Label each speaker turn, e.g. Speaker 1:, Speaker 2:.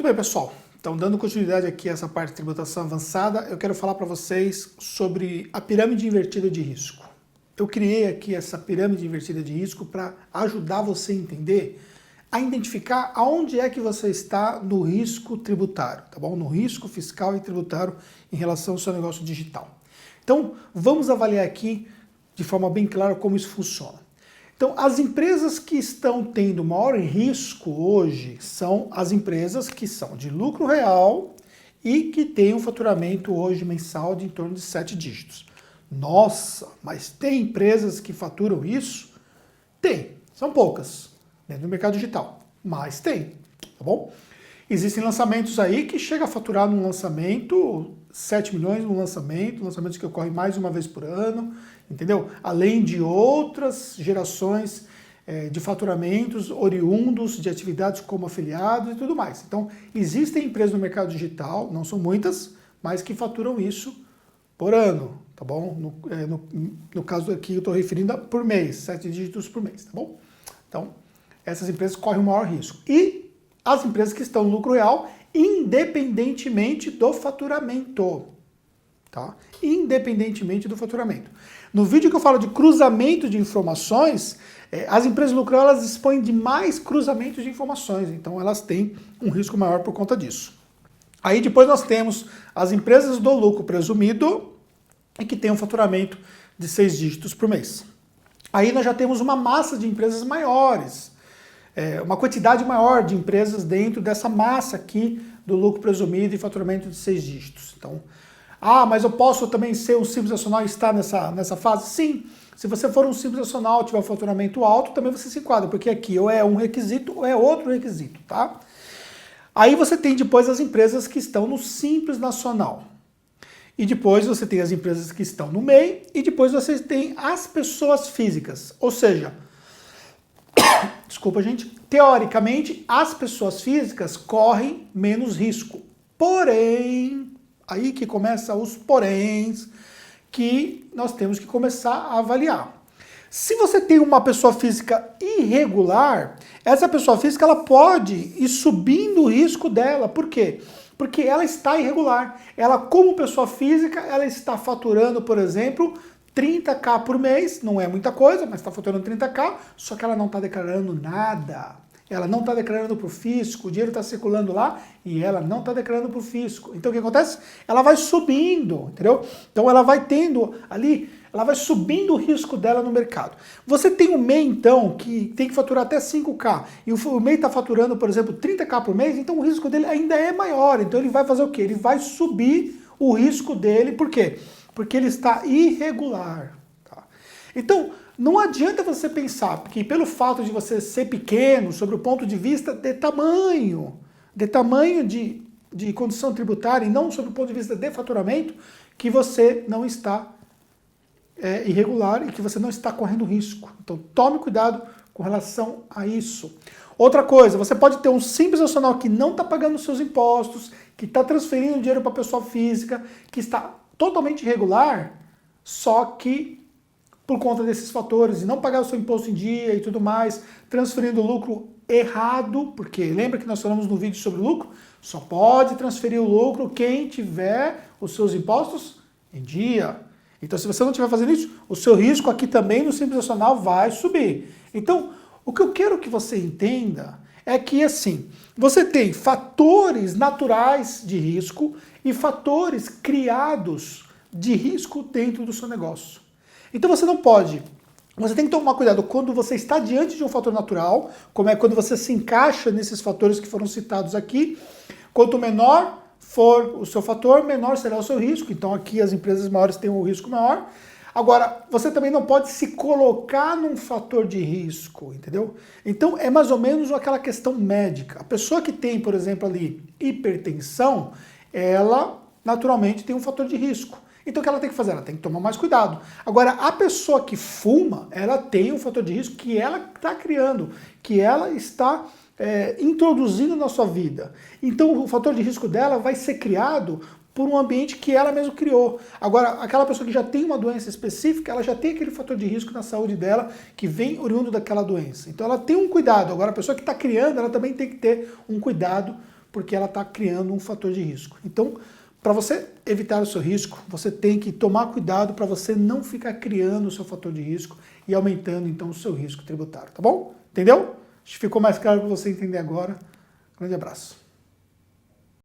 Speaker 1: Muito bem, pessoal. Então, dando continuidade aqui a essa parte de tributação avançada, eu quero falar para vocês sobre a pirâmide invertida de risco. Eu criei aqui essa pirâmide invertida de risco para ajudar você a entender, a identificar aonde é que você está no risco tributário, tá bom? No risco fiscal e tributário em relação ao seu negócio digital. Então, vamos avaliar aqui de forma bem clara como isso funciona. Então, as empresas que estão tendo maior risco hoje são as empresas que são de lucro real e que têm um faturamento hoje mensal de em torno de 7 dígitos. Nossa, mas tem empresas que faturam isso? Tem, são poucas dentro do mercado digital, mas tem, tá bom? Existem lançamentos aí que chega a faturar num lançamento 7 milhões no lançamento, lançamentos que ocorrem mais uma vez por ano, entendeu? Além de outras gerações de faturamentos oriundos de atividades como afiliados e tudo mais. Então, existem empresas no mercado digital, não são muitas, mas que faturam isso por ano, tá bom? No caso aqui eu estou referindo a por mês, 7 dígitos por mês, tá bom? Então, essas empresas correm o maior risco. E as empresas que estão no lucro real, independentemente do faturamento, tá? Independentemente do faturamento. No vídeo que eu falo de cruzamento de informações, as empresas de lucro real, elas dispõem de mais cruzamentos de informações, então elas têm um risco maior por conta disso. Aí depois nós temos as empresas do lucro presumido e que têm um faturamento de 6 dígitos por mês. Aí nós já temos uma massa de empresas maiores, uma quantidade maior de empresas dentro dessa massa aqui do lucro presumido e faturamento de 6 dígitos. Então, mas eu posso também ser um simples nacional e estar nessa fase? Sim. Se você for um simples nacional, tiver um faturamento alto, também você se enquadra, porque aqui ou é um requisito ou é outro requisito, tá? Aí você tem depois as empresas que estão no simples nacional. E depois você tem as empresas que estão no MEI e depois você tem as pessoas físicas. Ou seja, desculpa, gente, teoricamente as pessoas físicas correm menos risco. Porém, aí que começa os poréns que nós temos que começar a avaliar. Se você tem uma pessoa física irregular, essa pessoa física ela pode ir subindo o risco dela. Por quê? Porque ela está irregular. Ela, como pessoa física, ela está faturando, por exemplo, 30k por mês, não é muita coisa, mas está faturando 30k, só que ela não está declarando nada. Ela não está declarando para o fisco, o dinheiro está circulando lá e ela não está declarando para o fisco. Então o que acontece? Ela vai subindo, entendeu? Então ela vai tendo ali, ela vai subindo o risco dela no mercado. Você tem um MEI, então, que tem que faturar até 5k, e o MEI está faturando, por exemplo, 30k por mês, então o risco dele ainda é maior. Então ele vai fazer o quê? Ele vai subir o risco dele, por quê? Porque ele está irregular. Tá? Então, não adianta você pensar que pelo fato de você ser pequeno, sobre o ponto de vista de tamanho de condição tributária e não sobre o ponto de vista de faturamento, que você não está irregular e que você não está correndo risco. Então tome cuidado com relação a isso. Outra coisa, você pode ter um simples nacional que não está pagando os seus impostos, que está transferindo dinheiro para a pessoa física, que está totalmente irregular, só que por conta desses fatores, e não pagar o seu imposto em dia e tudo mais, transferindo lucro errado, porque lembra que nós falamos no vídeo sobre lucro? Só pode transferir o lucro quem tiver os seus impostos em dia. Então, se você não estiver fazendo isso, o seu risco aqui também no Simples Nacional vai subir. Então, o que eu quero que você entenda é que, assim, você tem fatores naturais de risco e fatores criados de risco dentro do seu negócio. Então você não pode, você tem que tomar cuidado quando você está diante de um fator natural, como é quando você se encaixa nesses fatores que foram citados aqui. Quanto menor for o seu fator, menor será o seu risco. Então aqui as empresas maiores têm um risco maior. Agora, você também não pode se colocar num fator de risco, entendeu? Então é mais ou menos aquela questão médica. A pessoa que tem, por exemplo, ali hipertensão, ela naturalmente tem um fator de risco. Então o que ela tem que fazer? Ela tem que tomar mais cuidado. Agora, a pessoa que fuma, ela tem um fator de risco que ela está criando, que ela está introduzindo na sua vida. Então o fator de risco dela vai ser criado por um ambiente que ela mesma criou. Agora, aquela pessoa que já tem uma doença específica, ela já tem aquele fator de risco na saúde dela que vem oriundo daquela doença. Então ela tem um cuidado. Agora, a pessoa que está criando, ela também tem que ter um cuidado porque ela está criando um fator de risco. Então, para você evitar o seu risco, você tem que tomar cuidado para você não ficar criando o seu fator de risco e aumentando então o seu risco tributário, tá bom? Entendeu? Acho que ficou mais claro para você entender agora. Grande abraço.